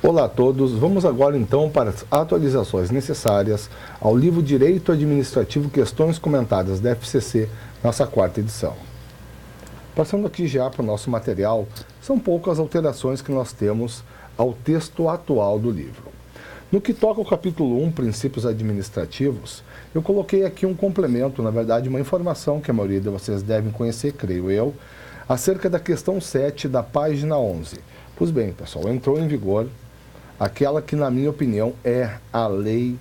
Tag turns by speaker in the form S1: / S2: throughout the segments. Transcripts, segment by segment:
S1: Olá a todos, vamos agora então para as atualizações necessárias ao livro Direito Administrativo Questões Comentadas da FCC, nossa quarta edição. Passando aqui já para o nosso material, são poucas alterações que nós temos ao texto atual do livro. No que toca ao capítulo 1, Princípios Administrativos, eu coloquei aqui um complemento, na verdade uma informação que a maioria de vocês devem conhecer, creio eu, acerca da questão 7 da página 11. Pois bem, pessoal, entrou em vigor aquela que, na minha opinião, é a lei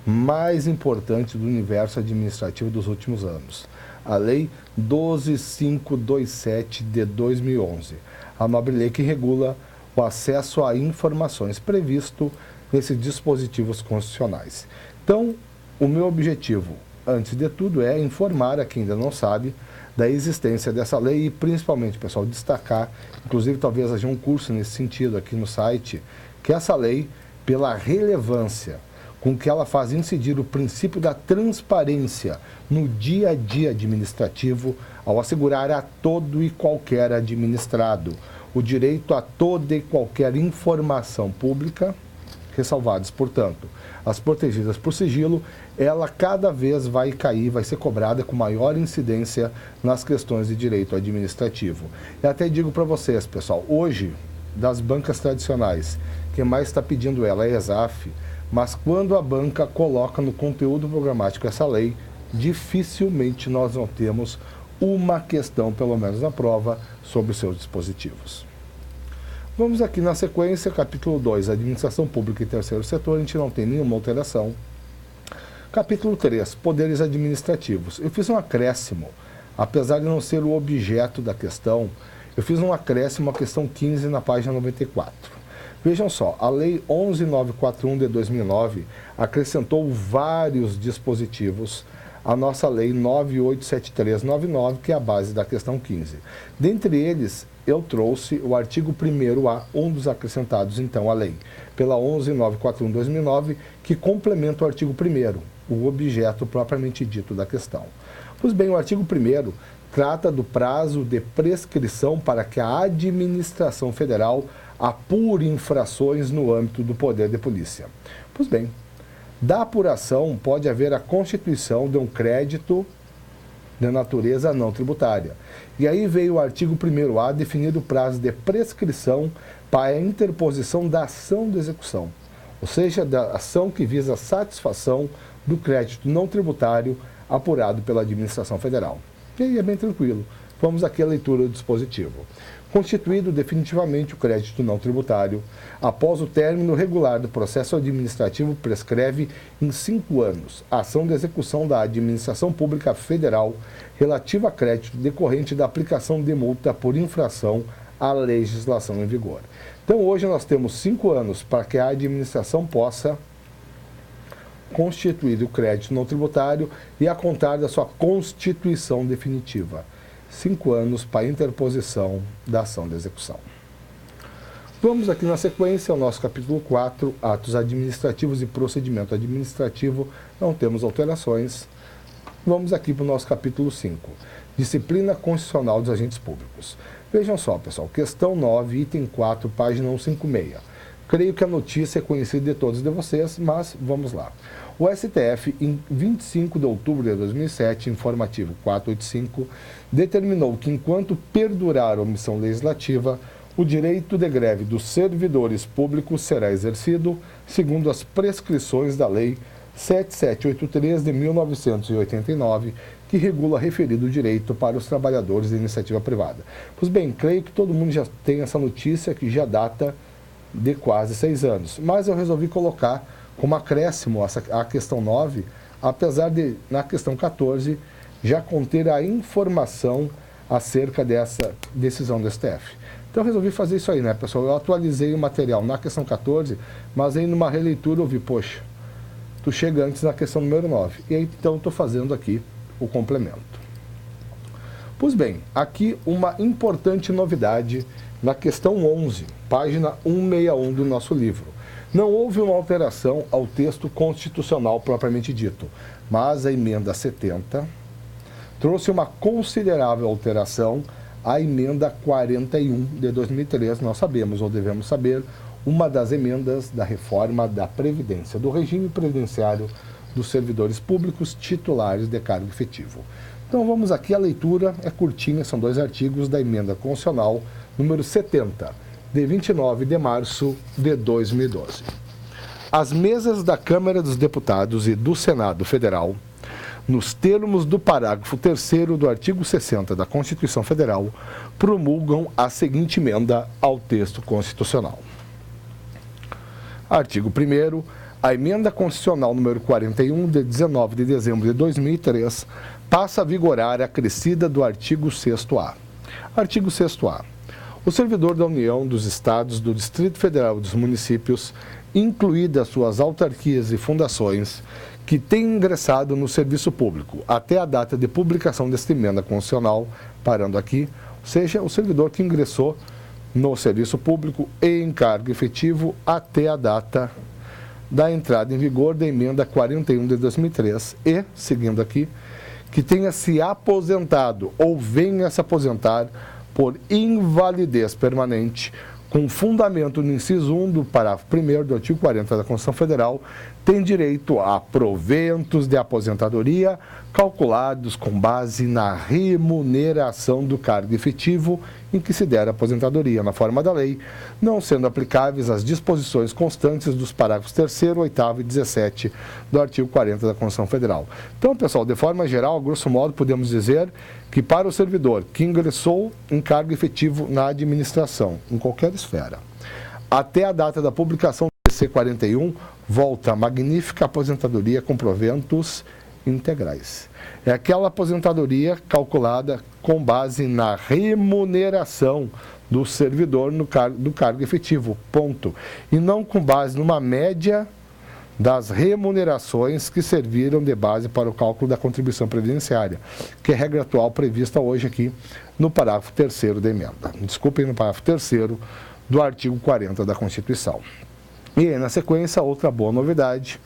S1: mais importante do universo administrativo dos últimos anos. A Lei 12.527 de 2011. A nobre lei que regula o acesso a informações previsto nesses dispositivos constitucionais. Então, o meu objetivo, antes de tudo, é informar a quem ainda não sabe da existência dessa lei e, principalmente, pessoal, destacar, inclusive talvez haja um curso nesse sentido aqui no site, que essa lei, pela relevância com que ela faz incidir o princípio da transparência no dia a dia administrativo, ao assegurar a todo e qualquer administrado o direito a toda e qualquer informação pública, ressalvadas, portanto, as protegidas por sigilo, ela cada vez vai cair, vai ser cobrada com maior incidência nas questões de direito administrativo. E até digo para vocês, pessoal, hoje, das bancas tradicionais, quem mais está pedindo ela é a ESAF, mas quando a banca coloca no conteúdo programático essa lei, dificilmente nós não temos uma questão, pelo menos na prova, sobre os seus dispositivos. Vamos aqui na sequência, capítulo 2, Administração Pública e Terceiro Setor, a gente não tem nenhuma alteração. Capítulo 3, Poderes Administrativos. Eu fiz um acréscimo, apesar de não ser o objeto da questão, eu fiz um acréscimo à questão 15 na página 94. Vejam só, a Lei 11.941 de 2009 acrescentou vários dispositivos à nossa Lei 9873/99, que é a base da questão 15. Dentre eles, eu trouxe o artigo 1º-A, um dos acrescentados, então, à lei, pela 11.941 de 2009, que complementa o artigo 1º, o objeto propriamente dito da questão. Pois bem, o artigo 1º trata do prazo de prescrição para que a administração federal apure infrações no âmbito do poder de polícia. Pois bem, da apuração pode haver a constituição de um crédito de natureza não tributária. E aí veio o artigo 1º-A definindo o prazo de prescrição para a interposição da ação de execução, ou seja, da ação que visa a satisfação do crédito não tributário apurado pela administração federal. E aí é bem tranquilo. Vamos aqui à leitura do dispositivo. Constituído definitivamente o crédito não tributário, após o término regular do processo administrativo, prescreve em 5 anos a ação de execução da administração pública federal relativa a crédito decorrente da aplicação de multa por infração à legislação em vigor. Então, hoje nós temos 5 anos para que a administração possa constituir o crédito não tributário e a contar da sua constituição definitiva. 5 anos para a interposição da ação de execução. Vamos aqui na sequência ao nosso capítulo 4, Atos Administrativos e Procedimento Administrativo, não temos alterações. Vamos aqui para o nosso capítulo 5, Disciplina Constitucional dos Agentes Públicos. Vejam só, pessoal, questão 9, item 4, página 156. Creio que a notícia é conhecida de todos de vocês, mas vamos lá. O STF, em 25 de outubro de 2007, informativo 485, determinou que, enquanto perdurar a omissão legislativa, o direito de greve dos servidores públicos será exercido segundo as prescrições da Lei 7783 de 1989, que regula referido direito para os trabalhadores de iniciativa privada. Pois bem, creio que todo mundo já tem essa notícia que já data de quase 6 anos, mas eu resolvi colocar como acréscimo a questão 9, apesar de, na questão 14, já conter a informação acerca dessa decisão do STF. Então eu resolvi fazer isso aí, né, pessoal? Eu atualizei o material na questão 14, mas aí numa releitura eu vi, poxa, tu chega antes na questão número 9. E aí, então, estou fazendo aqui o complemento. Pois bem, aqui uma importante novidade na questão 11, página 161 do nosso livro. Não houve uma alteração ao texto constitucional propriamente dito, mas a emenda 70 trouxe uma considerável alteração à emenda 41 de 2003. Nós sabemos, ou devemos saber, uma das emendas da reforma da Previdência, do regime previdenciário dos servidores públicos titulares de cargo efetivo. Então vamos aqui, a leitura é curtinha, são 2 artigos da emenda constitucional número 70, de 29 de março de 2012. As mesas da Câmara dos Deputados e do Senado Federal, nos termos do parágrafo 3º do artigo 60 da Constituição Federal, promulgam a seguinte emenda ao texto constitucional. Artigo 1º. A emenda constitucional número 41, de 19 de dezembro de 2003, passa a vigorar acrescida do artigo 6º-A. Artigo 6º-A. O servidor da União, dos Estados, do Distrito Federal e dos municípios, incluídas suas autarquias e fundações, que tenham ingressado no serviço público até a data de publicação desta emenda constitucional, parando aqui, ou seja, o servidor que ingressou no serviço público em cargo efetivo até a data da entrada em vigor da emenda 41 de 2003 e, seguindo aqui, que tenha se aposentado ou venha se aposentar por invalidez permanente, com fundamento no inciso 1 do parágrafo 1º do artigo 40 da Constituição Federal, tem direito a proventos de aposentadoria calculados com base na remuneração do cargo efetivo em que se der a aposentadoria, na forma da lei, não sendo aplicáveis as disposições constantes dos parágrafos 3º, 8º e 17 do artigo 40 da Constituição Federal. Então, pessoal, de forma geral, grosso modo, podemos dizer que para o servidor que ingressou em cargo efetivo na administração, em qualquer esfera, até a data da publicação do PC 41, volta a magnífica aposentadoria com proventos integrais. É aquela aposentadoria calculada com base na remuneração do servidor do cargo efetivo, ponto. E não com base numa média das remunerações que serviram de base para o cálculo da contribuição previdenciária, que é a regra atual prevista hoje aqui no parágrafo 3º da emenda. Desculpem, no parágrafo 3º do artigo 40 da Constituição. E aí, na sequência, outra boa novidade,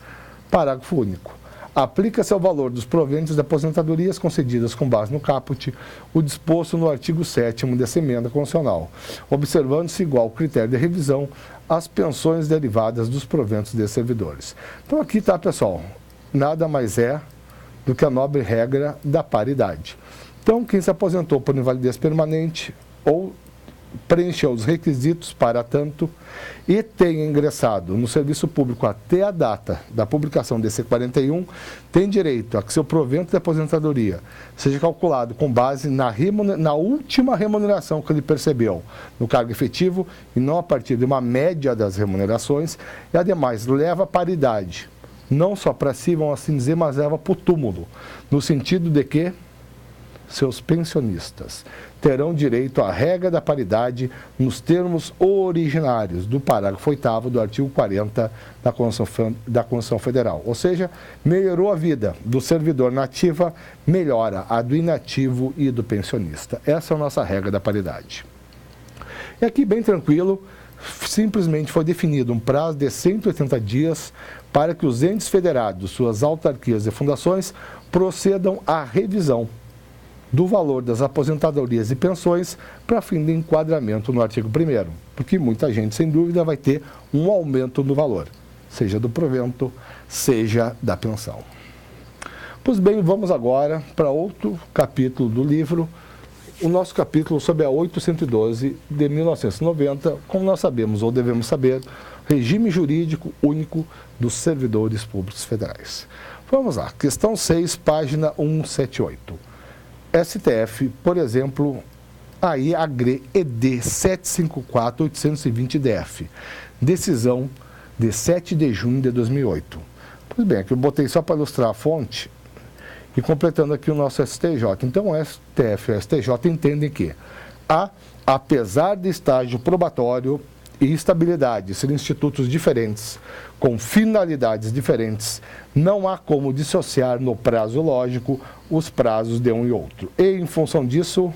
S1: parágrafo único. Aplica-se ao valor dos proventos de aposentadorias concedidas com base no caput o disposto no artigo 7º dessa emenda constitucional, observando-se igual critério de revisão às pensões derivadas dos proventos de servidores. Então aqui está, pessoal, nada mais é do que a nobre regra da paridade. Então, quem se aposentou por invalidez permanente ou preencheu os requisitos para tanto e tenha ingressado no serviço público até a data da publicação desse 41, tem direito a que seu provento de aposentadoria seja calculado com base na última remuneração que ele percebeu no cargo efetivo e não a partir de uma média das remunerações e, ademais, leva a paridade, não só para si, vamos assim dizer, mas leva para o túmulo, no sentido de que seus pensionistas terão direito à regra da paridade nos termos originários do parágrafo 8º do artigo 40 da Constituição Federal. Ou seja, melhorou a vida do servidor na ativa, melhora a do inativo e do pensionista. Essa é a nossa regra da paridade. E aqui, bem tranquilo, simplesmente foi definido um prazo de 180 dias para que os entes federados, suas autarquias e fundações procedam à revisão do valor das aposentadorias e pensões para fim de enquadramento no artigo 1º, porque muita gente, sem dúvida, vai ter um aumento no valor, seja do provento, seja da pensão. Pois bem, vamos agora para outro capítulo do livro, o nosso capítulo sobre a 812 de 1990, como nós sabemos ou devemos saber, regime jurídico único dos servidores públicos federais. Vamos lá, questão 6, página 178. STF, por exemplo, aí AGRE ED 754-820-DF, decisão de 7 de junho de 2008. Pois bem, aqui eu botei só para ilustrar a fonte e completando aqui o nosso STJ. Então, o STF e o STJ entendem que, apesar de estágio probatório e estabilidade serem institutos diferentes, com finalidades diferentes, não há como dissociar no prazo lógico os prazos de um e outro. E, em função disso,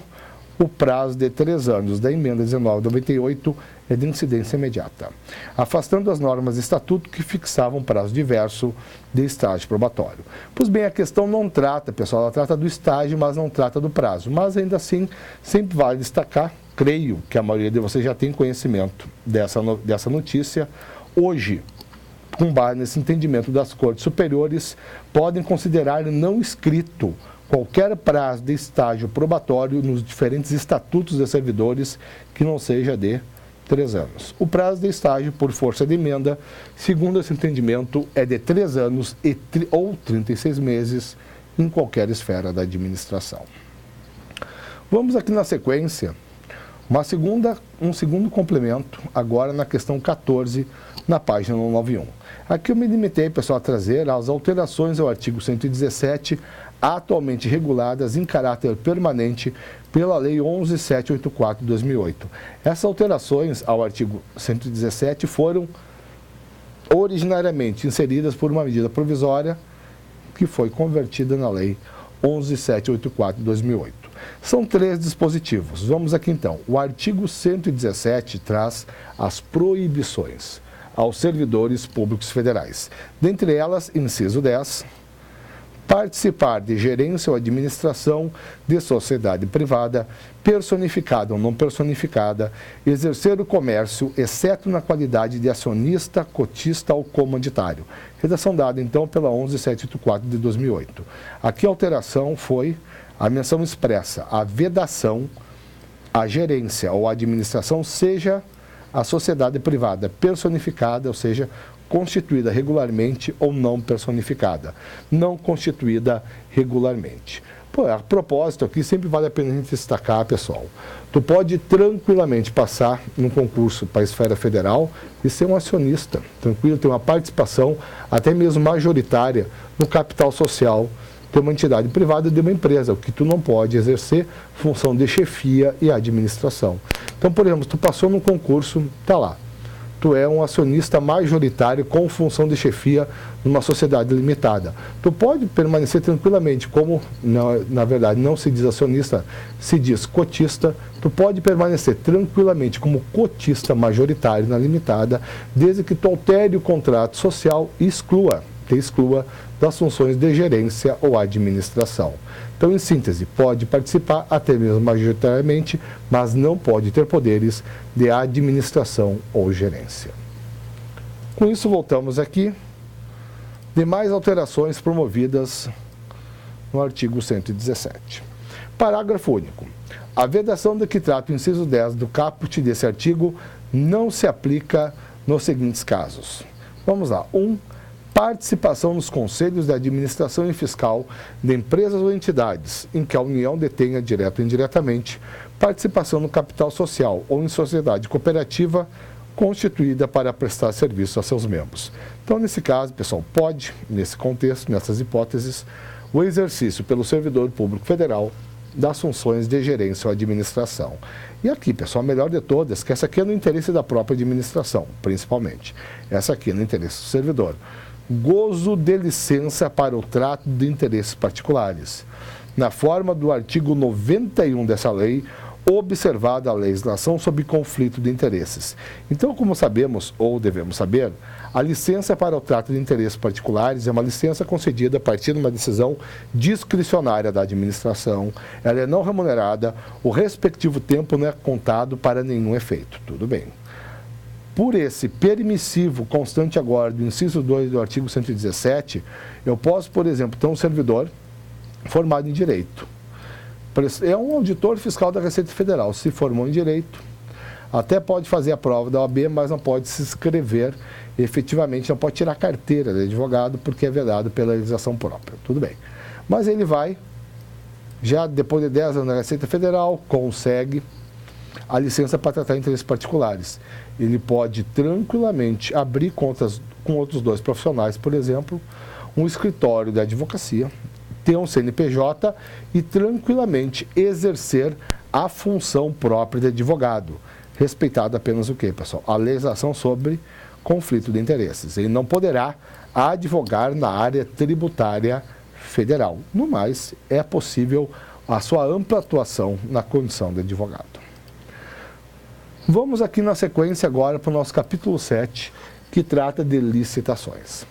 S1: o prazo de 3 anos da emenda 1998 é de incidência imediata, afastando as normas de estatuto que fixavam prazo diverso de estágio probatório. Pois bem, a questão não trata, pessoal, ela trata do estágio, mas não trata do prazo. Mas, ainda assim, sempre vale destacar creio que a maioria de vocês já tem conhecimento dessa notícia. Hoje, com base nesse entendimento das Cortes Superiores, podem considerar não escrito qualquer prazo de estágio probatório nos diferentes estatutos de servidores que não seja de 3 anos. O prazo de estágio, por força de emenda, segundo esse entendimento, é de 3 anos ou 36 meses em qualquer esfera da administração. Vamos aqui na sequência, um segundo complemento, agora na questão 14, na página 191. Aqui eu me limitei, pessoal, a trazer as alterações ao artigo 117, atualmente reguladas em caráter permanente pela Lei 11.784 de 2008. Essas alterações ao artigo 117 foram originariamente inseridas por uma medida provisória que foi convertida na Lei 11.784 de 2008. São 3 dispositivos. Vamos aqui então. O artigo 117 traz as proibições aos servidores públicos federais. Dentre elas, inciso 10, participar de gerência ou administração de sociedade privada, personificada ou não personificada, exercer o comércio, exceto na qualidade de acionista, cotista ou comanditário. Redação dada, então, pela 11.784 de 2008. Aqui a alteração foi a menção expressa, a vedação, a gerência ou a administração, seja a sociedade privada personificada, ou seja, constituída regularmente ou não personificada, não constituída regularmente. Pô, a propósito aqui, sempre vale a pena a gente destacar, pessoal, tu pode tranquilamente passar num concurso para a esfera federal e ser um acionista, tranquilo, ter uma participação, até mesmo majoritária, no capital social de uma entidade privada de uma empresa, o que tu não pode exercer função de chefia e administração. Então, por exemplo, tu passou num concurso, tá lá, tu é um acionista majoritário com função de chefia numa sociedade limitada. Tu pode permanecer tranquilamente, como na verdade não se diz acionista, se diz cotista, tu pode permanecer tranquilamente como cotista majoritário na limitada, desde que tu altere o contrato social e te exclua das funções de gerência ou administração. Então, em síntese, pode participar até mesmo majoritariamente, mas não pode ter poderes de administração ou gerência. Com isso, voltamos aqui. Demais alterações promovidas no artigo 117. Parágrafo único. A vedação de que trata o inciso 10 do caput desse artigo não se aplica nos seguintes casos. Vamos lá. 1. Participação nos conselhos de administração e fiscal de empresas ou entidades em que a União detenha, direto ou indiretamente, participação no capital social ou em sociedade cooperativa constituída para prestar serviço a seus membros. Então, nesse caso, pessoal, pode, nesse contexto, nessas hipóteses, o exercício pelo servidor público federal das funções de gerência ou administração. E aqui, pessoal, a melhor de todas, que essa aqui é no interesse da própria administração, principalmente. Essa aqui é no interesse do servidor. Gozo de licença para o trato de interesses particulares. Na forma do artigo 91 dessa lei, observada a legislação sobre conflito de interesses. Então, como sabemos, ou devemos saber, a licença para o trato de interesses particulares é uma licença concedida a partir de uma decisão discricionária da administração, ela é não remunerada, o respectivo tempo não é contado para nenhum efeito. Tudo bem. Por esse permissivo constante agora do inciso 2 do artigo 117, eu posso, por exemplo, ter um servidor formado em Direito. É um auditor fiscal da Receita Federal, se formou em Direito, até pode fazer a prova da OAB, mas não pode se inscrever efetivamente, não pode tirar a carteira de advogado, porque é vedado pela legislação própria. Tudo bem. Mas ele vai, já depois de 10 anos na Receita Federal, consegue a licença para tratar interesses particulares. Ele pode tranquilamente abrir contas com outros 2 profissionais, por exemplo, um escritório de advocacia, ter um CNPJ e tranquilamente exercer a função própria de advogado, respeitado apenas o quê, pessoal? A legislação sobre conflito de interesses. Ele não poderá advogar na área tributária federal. No mais, é possível a sua ampla atuação na condição de advogado. Vamos aqui na sequência agora para o nosso capítulo 7, que trata de licitações.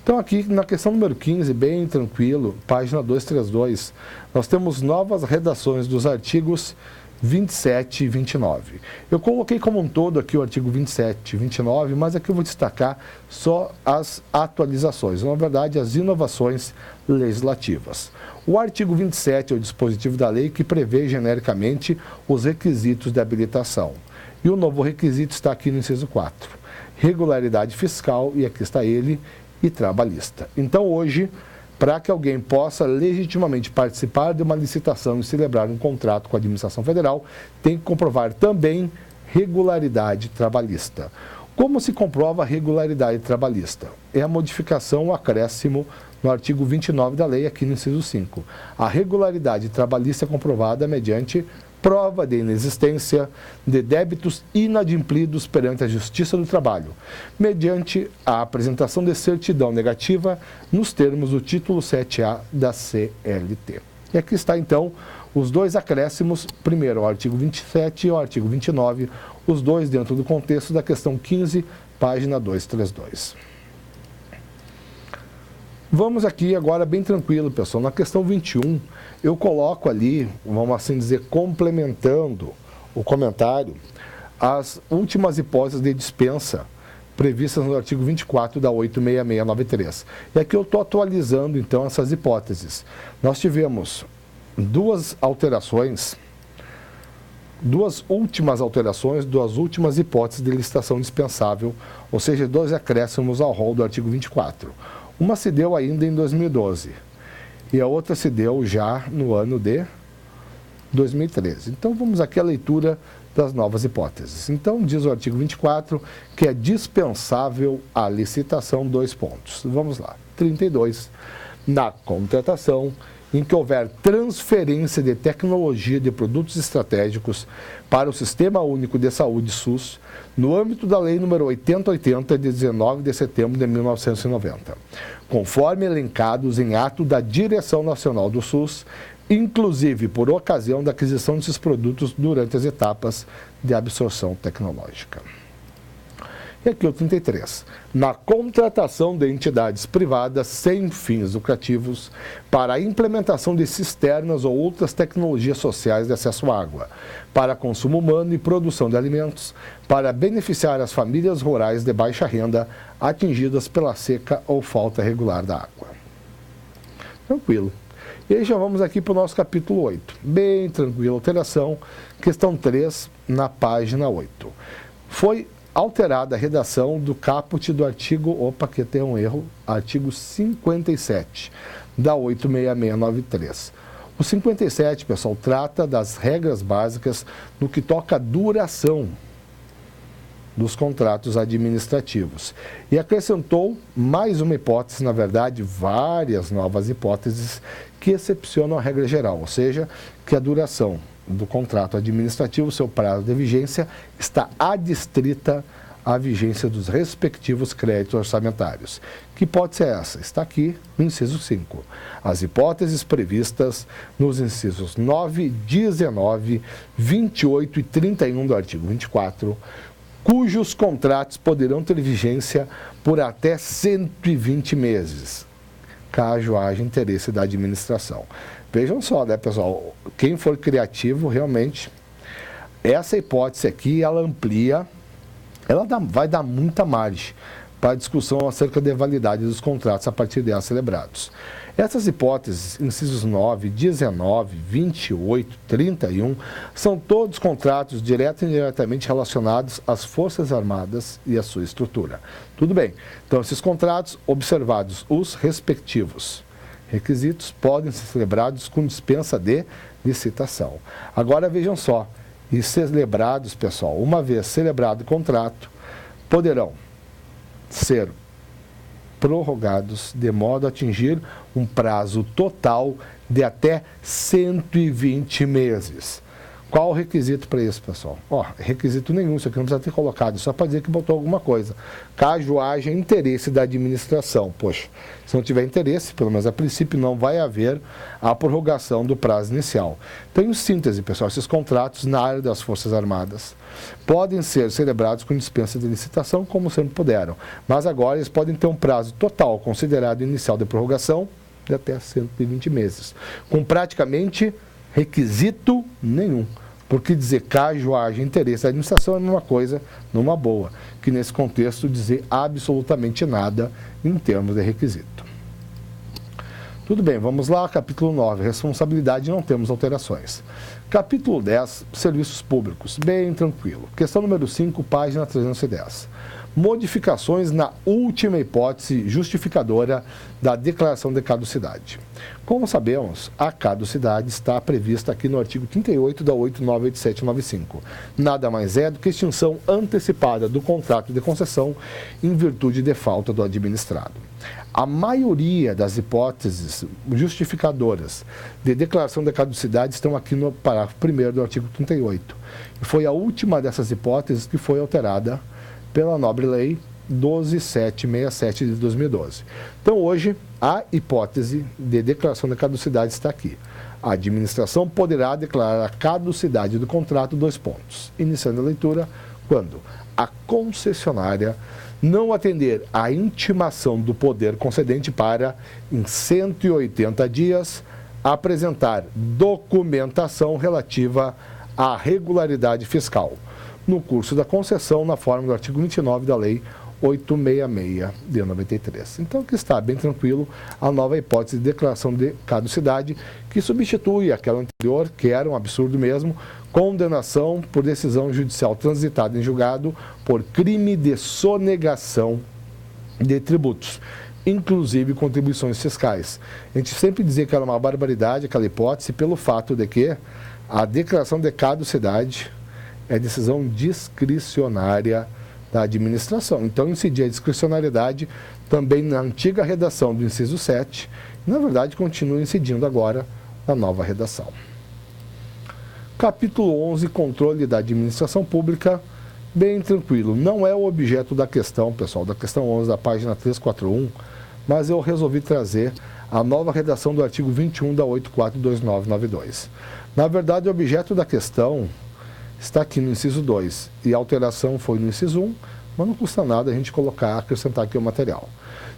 S1: Então aqui na questão número 15, bem tranquilo, página 232, nós temos novas redações dos artigos 27 e 29. Eu coloquei como um todo aqui o artigo 27 e 29, mas aqui eu vou destacar só as atualizações, na verdade as inovações legislativas. O artigo 27 é o dispositivo da lei que prevê genericamente os requisitos de habilitação. E o novo requisito está aqui no inciso 4. Regularidade fiscal, e aqui está ele, e trabalhista. Então hoje, para que alguém possa legitimamente participar de uma licitação e celebrar um contrato com a administração federal, tem que comprovar também regularidade trabalhista. Como se comprova a regularidade trabalhista? É a modificação, o acréscimo no artigo 29 da lei, aqui no inciso 5. A regularidade trabalhista é comprovada mediante prova de inexistência de débitos inadimplidos perante a Justiça do Trabalho, mediante a apresentação de certidão negativa nos termos do título 7A da CLT. E aqui está, então, os dois acréscimos, primeiro o artigo 27 e o artigo 29, os dois dentro do contexto da questão 15, página 232. Vamos aqui agora bem tranquilo, pessoal. Na questão 21, eu coloco ali, vamos assim dizer, complementando o comentário, as últimas hipóteses de dispensa previstas no artigo 24 da 86693. E aqui eu estou atualizando, então, essas hipóteses. Nós tivemos duas últimas alterações, duas últimas hipóteses de licitação dispensável, ou seja, dois acréscimos ao rol do artigo 24. Uma se deu ainda em 2012 e a outra se deu já no ano de 2013. Então, vamos aqui à leitura das novas hipóteses. Então, diz o artigo 24 que é dispensável a licitação, 2 pontos. Vamos lá. 32. Na contratação em que houver transferência de tecnologia de produtos estratégicos para o Sistema Único de Saúde SUS, no âmbito da Lei nº 8080, de 19 de setembro de 1990, conforme elencados em ato da Direção Nacional do SUS, inclusive por ocasião da aquisição desses produtos durante as etapas de absorção tecnológica. E aqui o 33. Na contratação de entidades privadas sem fins lucrativos para a implementação de cisternas ou outras tecnologias sociais de acesso à água, para consumo humano e produção de alimentos, para beneficiar as famílias rurais de baixa renda atingidas pela seca ou falta regular da água. Tranquilo. E aí já vamos aqui para o nosso capítulo 8. Bem tranquilo, alteração. Questão 3, na página 8. Foi alterada a redação do caput do artigo, aqui tem um erro, artigo 57 da 86693. O 57, pessoal, trata das regras básicas no que toca à duração dos contratos administrativos. E acrescentou mais uma hipótese, na verdade, várias novas hipóteses que excepcionam a regra geral, ou seja, que a duração do contrato administrativo, seu prazo de vigência, está adstrita à vigência dos respectivos créditos orçamentários. Que hipótese é essa? Está aqui no inciso 5. As hipóteses previstas nos incisos 9, 19, 28 e 31 do artigo 24, cujos contratos poderão ter vigência por até 120 meses, caso haja interesse da administração. Vejam só, né, pessoal, quem for criativo, realmente, essa hipótese aqui, ela amplia, vai dar muita margem para a discussão acerca da validade dos contratos a partir dela celebrados. Essas hipóteses, incisos 9, 19, 28, 31, são todos contratos direto e indiretamente relacionados às Forças Armadas e à sua estrutura. Tudo bem, então esses contratos, observados os respectivos requisitos, podem ser celebrados com dispensa de licitação. Agora vejam só, e celebrados, pessoal, uma vez celebrado o contrato, poderão ser prorrogados de modo a atingir um prazo total de até 120 meses. Qual o requisito para isso, pessoal? Requisito nenhum, isso aqui não precisa ter colocado, só para dizer que botou alguma coisa. Caso haja interesse da administração. Poxa, se não tiver interesse, pelo menos a princípio não vai haver a prorrogação do prazo inicial. Então, em síntese, pessoal, esses contratos na área das Forças Armadas podem ser celebrados com dispensa de licitação, como sempre puderam. Mas agora eles podem ter um prazo total, considerado inicial de prorrogação, de até 120 meses. Com praticamente requisito nenhum. Porque dizer caso haja interesse da administração é a mesma coisa, numa boa, que nesse contexto dizer absolutamente nada em termos de requisito. Tudo bem, vamos lá, capítulo 9, responsabilidade, não temos alterações. Capítulo 10, serviços públicos, bem tranquilo. Questão número 5, página 310. Modificações na última hipótese justificadora da declaração de caducidade. Como sabemos, a caducidade está prevista aqui no artigo 38 da 898795. Nada mais é do que extinção antecipada do contrato de concessão em virtude de falta do administrado. A maioria das hipóteses justificadoras de declaração de caducidade estão aqui no parágrafo 1º do artigo 38. E foi a última dessas hipóteses que foi alterada pela nobre lei 12767 de 2012. Então, hoje, a hipótese de declaração de caducidade está aqui. A administração poderá declarar a caducidade do contrato, iniciando a leitura, quando a concessionária não atender à intimação do poder concedente para, em 180 dias, apresentar documentação relativa à regularidade fiscal, no curso da concessão, na forma do artigo 29 da Lei 866 de 93. Então, aqui está bem tranquilo a nova hipótese de declaração de caducidade, que substitui aquela anterior, que era um absurdo mesmo, condenação por decisão judicial transitada em julgado por crime de sonegação de tributos, inclusive contribuições fiscais. A gente sempre dizia que era uma barbaridade aquela hipótese pelo fato de que a declaração de caducidade é decisão discricionária da administração. Então, incidia a discricionariedade também na antiga redação do inciso 7, e, na verdade, continua incidindo agora na nova redação. Capítulo 11, controle da administração pública, bem tranquilo. Não é o objeto da questão, pessoal, da questão 11 da página 341, mas eu resolvi trazer a nova redação do artigo 21 da 842992. Na verdade, o objeto da questão está aqui no inciso 2, e a alteração foi no inciso 1, mas não custa nada a gente acrescentar aqui o material.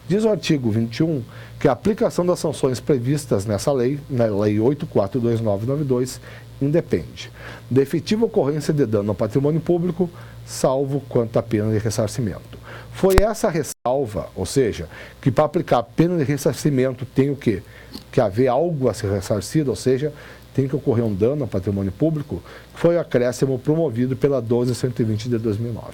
S1: Diz o artigo 21 que a aplicação das sanções previstas nessa lei, na Lei 842992, independe da efetiva ocorrência de dano ao patrimônio público, salvo quanto à pena de ressarcimento. Foi essa ressalva, ou seja, que para aplicar a pena de ressarcimento tem o quê? Que haver algo a ser ressarcido, ou seja, tem que ocorrer um dano ao patrimônio público, que foi o acréscimo promovido pela 12120 de 2009.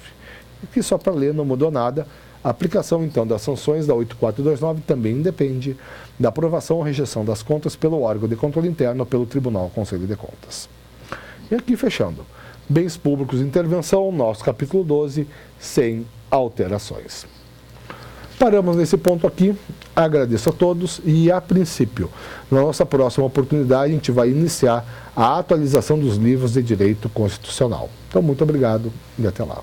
S1: E que só para ler não mudou nada. A aplicação, então, das sanções da 8429 também independe da aprovação ou rejeição das contas pelo órgão de controle interno ou pelo Tribunal Conselho de Contas. E aqui, fechando, bens públicos e intervenção, nosso capítulo 12, sem alterações. Paramos nesse ponto aqui, agradeço a todos e, a princípio, na nossa próxima oportunidade, a gente vai iniciar a atualização dos livros de direito constitucional. Então, muito obrigado e até lá.